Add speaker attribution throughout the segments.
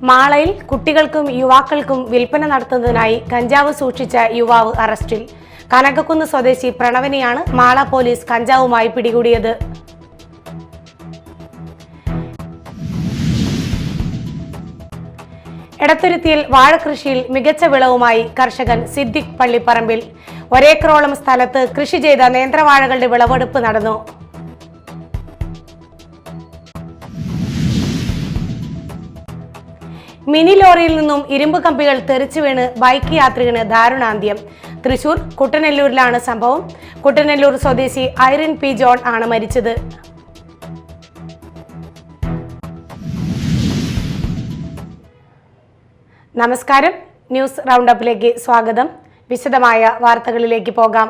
Speaker 1: മാളയിൽ കുട്ടികൾക്കും യുവാക്കൾക്കും വിൽപ്പന നടത്തുന്നതിനായി കഞ്ചാവ് സൂക്ഷിച്ച യുവാവ് അറസ്റ്റിൽ. കനകക്കുന്ന് സ്വദേശി പ്രണവനെയാണ് മാള പോലീസ് കഞ്ചാവുമായി പിടികൂടിയത്. എടത്തുരുത്തിയിൽ വാഴകൃഷിയിൽ മികച്ച വിളവുമായി കർഷകൻ സിദ്ദിഖ് പള്ളിപ്പറമ്പിൽ. ഒരേക്കറോളം സ്ഥലത്ത് കൃഷി ചെയ്ത നേന്ത്രവാഴകളുടെ വിളവെടുപ്പ് നടന്നു. മിനി ലോറിയിൽ നിന്നും ഇരുമ്പ് കമ്പികൾ തെറിച്ചു വീണ് ബൈക്ക് യാത്രികന് ദാരുണാന്ത്യം. തൃശൂർ കുട്ടനെല്ലൂരിലാണ് സംഭവം. കുട്ടനെല്ലൂർ സ്വദേശി ഐറിൻ പി ജോൺ ആണ് മരിച്ചത്. നമസ്കാരം, ന്യൂസ് റൗണ്ട് അപ്പിലേക്ക് സ്വാഗതം. വിശദമായ വാർത്തകളിലേക്ക് പോകാം.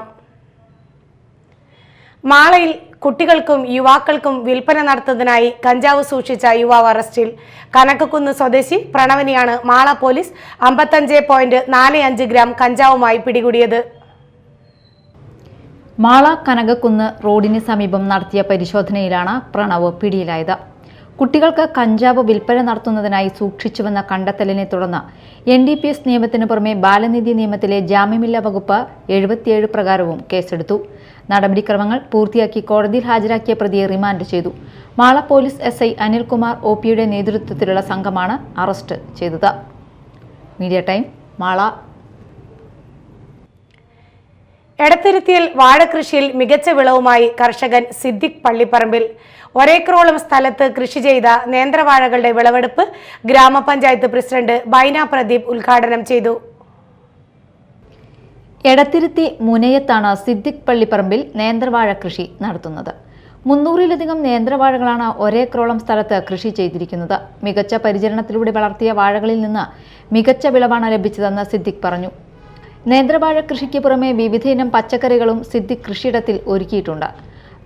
Speaker 1: മാളയിൽ കുട്ടികൾക്കും യുവാക്കൾക്കും വിൽപ്പന നടത്തുന്നതിനായി കഞ്ചാവ് സൂക്ഷിച്ച യുവാവ് അറസ്റ്റിൽ. കനകക്കുന്ന് സ്വദേശി പ്രണവനെയാണ് മാള പോലീസ് 55.45 ഗ്രാം കഞ്ചാവുമായി പിടികൂടിയത്.
Speaker 2: മാള കനകക്കുന്ന് റോഡിന് സമീപം നടത്തിയ പരിശോധനയിലാണ് പ്രണവ് പിടിയിലായത്. കുട്ടികൾക്ക് കഞ്ചാവ് വിൽപ്പന നടത്തുന്നതിനായി സൂക്ഷിച്ചുവെന്ന കണ്ടെത്തലിനെ തുടർന്ന് NDPS നിയമത്തിന് പുറമെ ബാലനിധി നിയമത്തിലെ ജാമ്യമില്ലാ വകുപ്പ് 77 പ്രകാരവും കേസെടുത്തു. നടപടിക്രമങ്ങൾ പൂർത്തിയാക്കി കോടതിയിൽ ഹാജരാക്കിയ പ്രതിയെ റിമാൻഡ് ചെയ്തു. മാള പോലീസ് SI അനിൽകുമാർ OPയുടെ നേതൃത്വത്തിലുള്ള സംഘമാണ് അറസ്റ്റ് ചെയ്തത്. Media time Mala.
Speaker 1: എടത്തുരുത്തിയിൽ വാഴകൃഷിയിൽ മികച്ച വിളവുമായി കർഷകൻ സിദ്ദിഖ് പള്ളിപ്പറമ്പിൽ. ഒരേക്കറോളം സ്ഥലത്ത് കൃഷി ചെയ്ത നേന്ത്രവാഴകളുടെ വിളവെടുപ്പ് ഗ്രാമപഞ്ചായത്ത് പ്രസിഡന്റ് ബൈന പ്രദീപ് ഉദ്ഘാടനം ചെയ്തു.
Speaker 2: എടത്തിരുത്തി മുനയത്താണ് സിദ്ദിഖ് പള്ളിപ്പറമ്പിൽ നേന്ത്രവാഴ കൃഷി നടത്തുന്നത്. 300-ലധികം നേന്ത്രവാഴകളാണ് ഒരേക്കറോളം സ്ഥലത്ത് കൃഷി ചെയ്തിരിക്കുന്നത്. മികച്ച പരിചരണത്തിലൂടെ വളർത്തിയ വാഴകളിൽ നിന്ന് മികച്ച വിളവാണ് ലഭിച്ചതെന്ന് സിദ്ദിഖ് പറഞ്ഞു. നേന്ത്രവാഴ കൃഷിക്ക് പുറമെ വിവിധയിനം പച്ചക്കറികളും സിദ്ദിഖ് കൃഷിയിടത്തിൽ ഒരുക്കിയിട്ടുണ്ട്.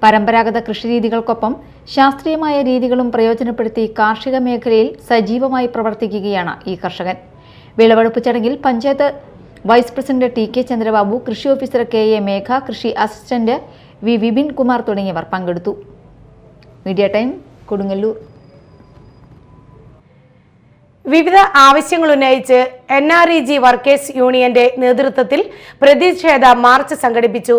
Speaker 2: പരമ്പരാഗത കൃഷിരീതികൾക്കൊപ്പം ശാസ്ത്രീയമായ രീതികളും പ്രയോജനപ്പെടുത്തി കാർഷിക മേഖലയിൽ സജീവമായി പ്രവർത്തിക്കുകയാണ് ഈ കർഷകൻ. വിളവെടുപ്പ് ചടങ്ങിൽ panchayat vice president TK Chandrababu, കൃഷി ഓഫീസർ KA മേഘ, കൃഷി അസിസ്റ്റന്റ് V വിപിൻ കുമാർ തുടങ്ങിയവർ പങ്കെടുത്തു. Media time Kodungallur.
Speaker 1: വിവിധ ആവശ്യങ്ങൾ ഉന്നയിച്ച് NREG വർക്കേഴ്സ് യൂണിയന്റെ നേതൃത്വത്തിൽ പ്രതിഷേധ മാർച്ച് സംഘടിപ്പിച്ചു.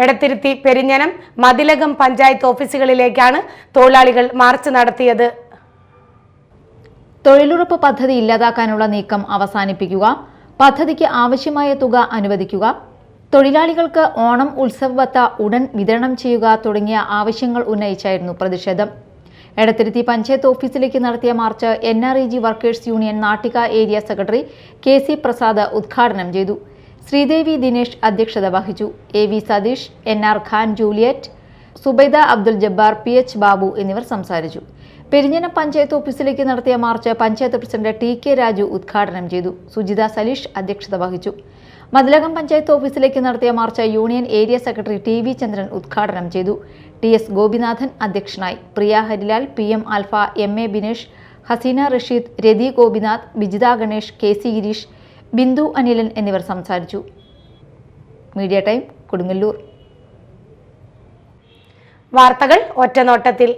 Speaker 1: എടത്തിരുത്തി, പെരിഞ്ഞനം, മതിലകം പഞ്ചായത്ത് ഓഫീസുകളിലേക്കാണ് തൊഴിലാളികൾ മാർച്ച് നടത്തിയത്.
Speaker 2: തൊഴിലുറപ്പ് പദ്ധതി ഇല്ലാതാക്കാനുള്ള നീക്കം അവസാനിപ്പിക്കുക, പദ്ധതിക്ക് ആവശ്യമായ തുക അനുവദിക്കുക, തൊഴിലാളികൾക്ക് ഓണം ഉത്സവ ഭത്ത ഉടൻ വിതരണം ചെയ്യുക തുടങ്ങിയ ആവശ്യങ്ങൾ ഉന്നയിച്ചായിരുന്നു പ്രതിഷേധം. എടത്തിരുത്തി പഞ്ചായത്ത് ഓഫീസിലേക്ക് നടത്തിയ march NREG workers union Nattika area secretary KC Prasad ഉദ്ഘാടനം ചെയ്തു. ശ്രീദേവി ദിനേശ് അധ്യക്ഷത വഹിച്ചു. AV Satheesh, NR Khan Juliet, Zubaida Abdul Jabbar, PH Babu എന്നിവർ സംസാരിച്ചു. പെരിഞ്ഞനം പഞ്ചായത്ത് ഓഫീസിലേക്ക് നടത്തിയ march panchayat president TK Raju ഉദ്ഘാടനം ചെയ്തു. സുജിത സലീഷ് അധ്യക്ഷത വഹിച്ചു. മതിലകം പഞ്ചായത്ത് ഓഫീസിലേക്ക് നടത്തിയ march union area secretary TV Chandran ഉദ്ഘാടനം ചെയ്തു. TS ഗോപിനാഥൻ അധ്യക്ഷനായി. Priya Harilal, PM Alpha, MA Binesh, Haseena Rasheed, Rathi Gopinath, Vijitha Ganesh, KC Gireesh, Bindu Anilan എന്നിവർ സംസാരിച്ചു. Media time Kodungallur.
Speaker 1: വാർത്തകൾ ഒറ്റനോട്ടത്തിൽ.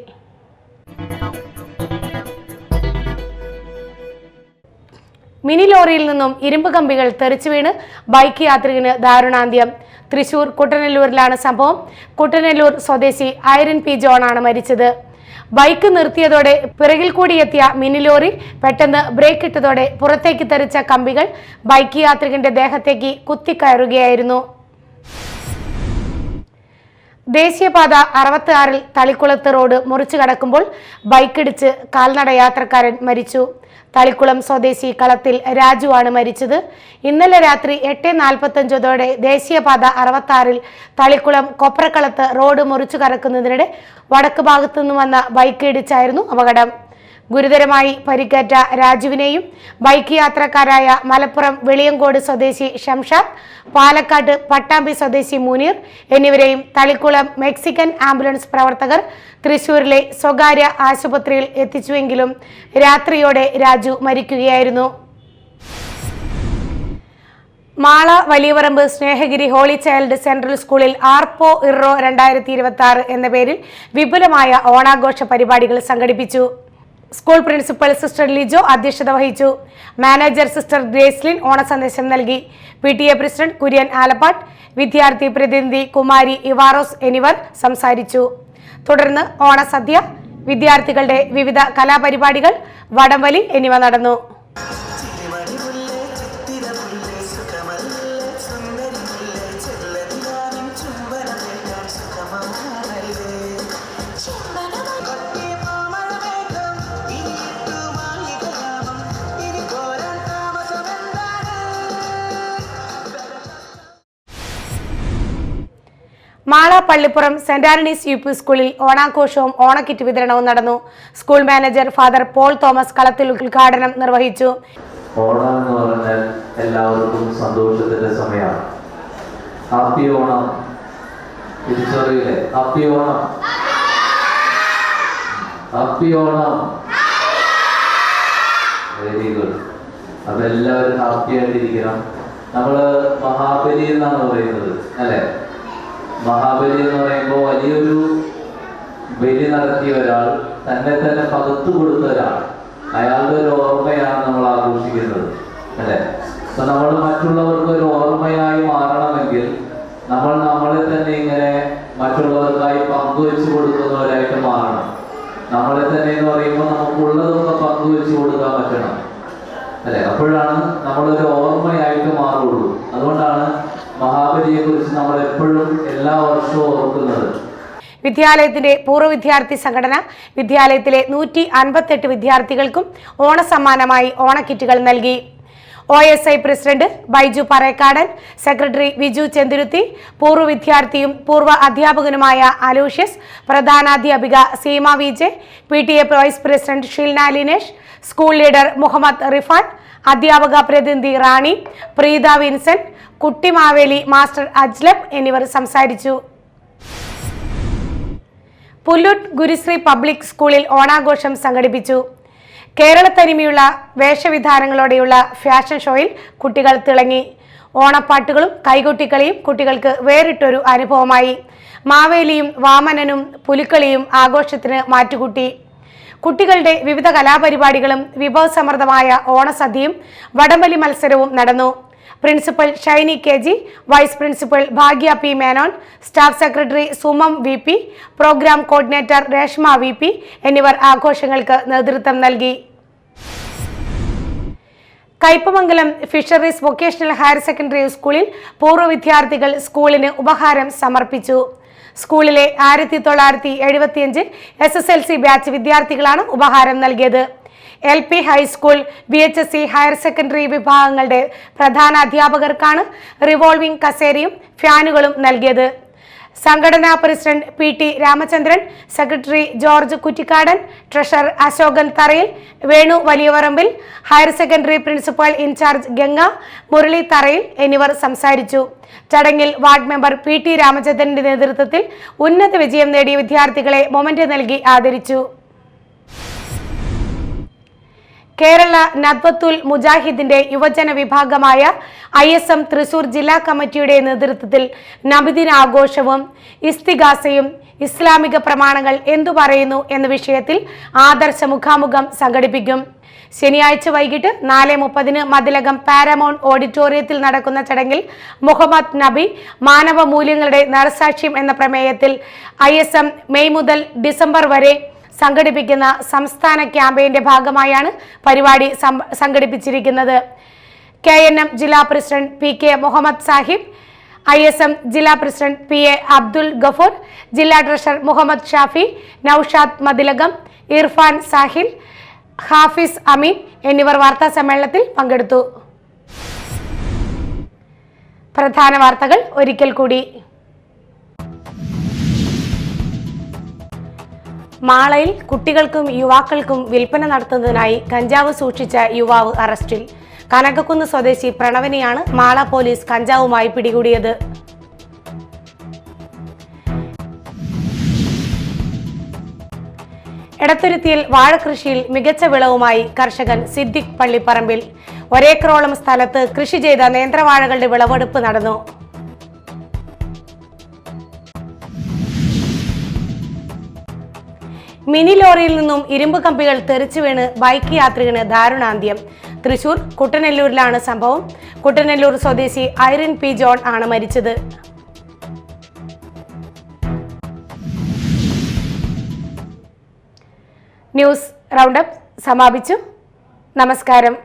Speaker 1: മിനി ലോറിയിൽ നിന്നും ഇരുമ്പ് കമ്പികൾ തെറിച്ചു വീണ് ബൈക്ക് യാത്രികന് ദാരുണാന്ത്യം. തൃശൂർ കുട്ടനെല്ലൂരിലാണ് സംഭവം. കുട്ടനെല്ലൂർ സ്വദേശി ഐറിൻ പി ജോൺ ആണ് മരിച്ചത്. ബൈക്ക് നിർത്തിയതോടെ പിറകിൽ കൂടി എത്തിയ മിനി ലോറി പെട്ടെന്ന് ബ്രേക്ക് ഇട്ടതോടെ പുറത്തേക്ക് തെറിച്ച കമ്പികൾ ബൈക്ക് യാത്രികന്റെ ദേഹത്തേക്ക് കുത്തിക്കയറുകയായിരുന്നു. ദേശീയപാത 66-ൽ തളിക്കുളത്ത് റോഡ് മുറിച്ചു കടക്കുമ്പോൾ ബൈക്കിടിച്ച് കാൽനട യാത്രക്കാരൻ മരിച്ചു. തളിക്കുളം സ്വദേശി കളത്തിൽ രാജു ആണ് മരിച്ചത്. ഇന്നലെ രാത്രി 8:45 ദേശീയപാത 66-ൽ തളിക്കുളം കൊപ്രക്കളത്ത് റോഡ് മുറിച്ചു കടക്കുന്നതിനിടെ വടക്ക് ഭാഗത്തു നിന്ന് വന്ന ബൈക്ക് ഇടിച്ചായിരുന്നു അപകടം. ഗുരുതരമായി പരിക്കേറ്റ രാജുവിനെയും ബൈക്ക് യാത്രക്കാരായ മലപ്പുറം വെളിയങ്കോട് സ്വദേശി ഷംഷാദ്, പാലക്കാട് പട്ടാമ്പി സ്വദേശി മുനീർ എന്നിവരെയും തളിക്കുളം മെക്സിക്കൻ ആംബുലൻസ് പ്രവർത്തകർ തൃശൂരിലെ സ്വകാര്യ ആശുപത്രിയിൽ എത്തിച്ചുവെങ്കിലും രാത്രിയോടെ രാജു മരിക്കുകയായിരുന്നു. Mala Valiyaparambu Snehagiri holy child central സ്കൂളിൽ ആർപ്പോ ഇർറോ 2026 എന്ന പേരിൽ വിപുലമായ ഓണാഘോഷ പരിപാടികൾ സംഘടിപ്പിച്ചു. സ്കൂൾ പ്രിൻസിപ്പൽ സിസ്റ്റർ ലിജോ അധ്യക്ഷത വഹിച്ചു. മാനേജർ സിസ്റ്റർ ഗ്രേസ്ലിൻ ഓണസന്ദേശം നൽകി. PTA പ്രസിഡന്റ് കുര്യൻ ആലപ്പാട്ട്, വിദ്യാർത്ഥി പ്രതിനിധി കുമാരി ഇവാറോസ് എന്നിവർ സംസാരിച്ചു. തുടർന്ന് ഓണസദ്യ, വിദ്യാർത്ഥികളുടെ വിവിധ കലാപരിപാടികൾ, വടംവലി എന്നിവ നടന്നു. മാള പള്ളിപ്പുറം സെന്റ് ആന്റണീസ് UP സ്കൂളിൽ ഓണാഘോഷവും ഓണക്കിറ്റ് വിതരണവും നടന്നു. School manager father Paul Thomas Kalathil ഉദ്ഘാടനം നിർവഹിച്ചു.
Speaker 3: ഓണം എന്ന് പറഞ്ഞാൽ എല്ലാവർക്കും സന്തോഷത്തിന്റെ സമയമാണ്. ഹാപ്പി ഓണം, തിരിച്ചറിയില്ലേ? Happy Onam, happy Onam. Very good. അപ്പൊ എല്ലാവരും ഹാപ്പി ആയിട്ടിരിക്കണം. നമ്മള് മഹാബലി എന്നാണ് പറയുന്നത്, അല്ലെ? മഹാബലി എന്ന് പറയുമ്പോൾ വലിയൊരു ബലി നടത്തിയ ഒരാൾ, തന്നെ പകർത്തു കൊടുത്ത ഒരാൾ, അയാളുടെ ഒരു ഓർമ്മയാണ് നമ്മൾ ആഘോഷിക്കുന്നത്, അല്ലെ? അപ്പൊ നമ്മൾ മറ്റുള്ളവർക്ക് ഒരു ഓർമ്മയായി മാറണമെങ്കിൽ നമ്മൾ നമ്മളെ തന്നെ ഇങ്ങനെ മറ്റുള്ളവർക്കായി പങ്കുവെച്ചു കൊടുക്കുന്നവരായിട്ട് മാറണം. നമ്മളെ തന്നെ എന്ന് പറയുമ്പോൾ നമുക്കുള്ളതൊക്കെ പങ്കുവെച്ചു കൊടുക്കാൻ പറ്റണം, അല്ലെ? അപ്പോഴാണ് നമ്മളൊരു ഓർമ്മയായിട്ട് മാറുള്ളൂ. അതുകൊണ്ടാണ് മഹാബലിയെ കുറിച്ച് നമ്മൾ എപ്പോഴും എല്ലാ വർഷവും ഓർക്കുന്നത്.
Speaker 1: വിദ്യാലയത്തിന്റെ പൂർവ്വ വിദ്യാർത്ഥി സംഘടന വിദ്യാലയത്തിലെ 158 വിദ്യാർത്ഥികൾക്കും ഓണസമ്മാനമായി ഓണക്കിറ്റുകൾ നൽകി. OSI president Baiju Parekkadan, secretary Viju Chenthuruthy, പൂർവ്വ വിദ്യാർത്ഥിയും പൂർവ്വ അധ്യാപകനുമായ അലൂഷ്യസ്, പ്രധാനാധ്യാപിക Seema VJ, PTA vice president Shilna Linesh, school leader Muhammad Rifan, അധ്യാപക പ്രതിനിധി റാണി, പ്രീത വിൻസെന്റ്, കുട്ടിമാവേലി മാസ്റ്റർ അജ്ലബ് എന്നിവർ സംസാരിച്ചു. പുല്ലൂട്ട് ഗുരുശ്രീ പബ്ലിക് സ്കൂളിൽ ഓണാഘോഷം സംഘടിപ്പിച്ചു. കേരളത്തനിമയുള്ള വേഷവിധാനങ്ങളോടെയുള്ള ഫാഷൻ ഷോയിൽ കുട്ടികൾ തിളങ്ങി. ഓണപ്പാട്ടുകളും കൈകൊട്ടിക്കളിയും കുട്ടികൾക്ക് വേറിട്ടൊരു അനുഭവമായി. മാവേലിയും വാമനനും പുലിക്കളിയും ആഘോഷത്തിന് മാറ്റുകൂട്ടി. കുട്ടികളുടെ വിവിധ കലാപരിപാടികളും വിഭവസമൃദ്ധമായ ഓണസദ്യയും വടംവലി മത്സരവും നടന്നു. Principal Shiny KG, vice principal Bhagya P Menon, staff secretary Sumam VP, programme coordinator Reshma VP എന്നിവർ ആഘോഷങ്ങൾക്ക് നേതൃത്വം നൽകി. Kaipamangalam fisheries vocational higher secondary സ്കൂളിൽ പൂർവ്വ വിദ്യാർത്ഥികൾ സ്കൂളിന് ഉപഹാരം സമർപ്പിച്ചു. സ്കൂളിലെ 1975 SSLC ബാച്ച് വിദ്യാർത്ഥികളാണ് ഉപഹാരം നൽകിയത്. LP high school, VHSC higher secondary വിഭാഗങ്ങളുടെ പ്രധാന അധ്യാപകർക്കാണ് റിവോൾവിംഗ് കസേരയും ഫാനുകളും നൽകിയത്. സംഘടനാ president PT Ramachandran, secretary George Kuttikkadan, treasurer Ashokan Tharayil, Venu Valiyavarambil, higher secondary principal in charge Ganga, Murali Tharayil എന്നിവർ സംസാരിച്ചു. ചടങ്ങിൽ വാർഡ് മെമ്പർ PT രാമചന്ദ്രന്റെ നേതൃത്വത്തിൽ ഉന്നത വിജയം നേടിയ വിദ്യാർത്ഥികളെ മൊമെന്റ് നൽകി ആദരിച്ചു. കേരള നദ്വത്തുൽ മുജാഹിദിന്റെ യുവജന വിഭാഗമായ ISM തൃശൂർ ജില്ലാ കമ്മിറ്റിയുടെ നേതൃത്വത്തിൽ നബിദിനാഘോഷവും ഇസ്തിഗാസയും ഇസ്ലാമിക പ്രമാണങ്ങൾ എന്തു പറയുന്നു എന്ന വിഷയത്തിൽ ആദർശ മുഖാമുഖം സംഘടിപ്പിക്കും. ശനിയാഴ്ച വൈകിട്ട് 4:30 മതിലകം പാരമൗണ്ട് ഓഡിറ്റോറിയത്തിൽ നടക്കുന്ന ചടങ്ങിൽ മുഹമ്മദ് നബി മാനവ മൂല്യങ്ങളുടെ നരസാക്ഷ്യം എന്ന പ്രമേയത്തിൽ ISM മെയ് മുതൽ ഡിസംബർ വരെ സംഘടിപ്പിക്കുന്ന സംസ്ഥാന ക്യാമ്പയിന്റെ ഭാഗമായാണ് പരിപാടി സംഘടിപ്പിച്ചിരിക്കുന്നത്. KNM ജില്ലാ president PK Muhammad Sahib, ISM ജില്ലാ പ്രസിഡന്റ് PA അബ്ദുൽ ഗഫൂർ, ജില്ലാ ട്രഷറർ മുഹമ്മദ് ഷാഫി, നൌഷാദ് മതിലകം, ഇർഫാൻ സാഹിൽ, ഹാഫിസ് അമീൻ എന്നിവർ വാർത്താ സമ്മേളനത്തിൽ പങ്കെടുത്തു. പ്രധാന വാർത്തകൾ ഒരിക്കൽ കൂടി. മാളയിൽ കുട്ടികൾക്കും യുവാക്കൾക്കും വിൽപ്പന നടത്തുന്നതിനായി കഞ്ചാവ് സൂക്ഷിച്ച യുവാവ് അറസ്റ്റിൽ. കനകക്കുന്ന് സ്വദേശി പ്രണവനെയാണ് മാള പോലീസ് കഞ്ചാവുമായി പിടികൂടിയത്. എടത്തുരുത്തിയിൽ വാഴകൃഷിയിൽ മികച്ച വിളവുമായി കർഷകൻ സിദ്ദിഖ് പള്ളിപ്പറമ്പിൽ. ഒരേക്കറോളം സ്ഥലത്ത് കൃഷി ചെയ്ത നേന്ത്രവാഴകളുടെ വിളവെടുപ്പ് നടന്നു. മിനി ലോറിയിൽ നിന്നും ഇരുമ്പ് കമ്പികൾ തെറിച്ചു വീണ് ബൈക്ക് യാത്രികന് ദാരുണാന്ത്യം. തൃശൂർ കുട്ടനെല്ലൂരിലാണ് സംഭവം. കുട്ടനെല്ലൂർ സ്വദേശി ഐറിൻ പി ജോൺ ആണ് മരിച്ചത്. ന്യൂസ് റൗണ്ടപ്പ് സമാപിച്ചു. നമസ്കാരം.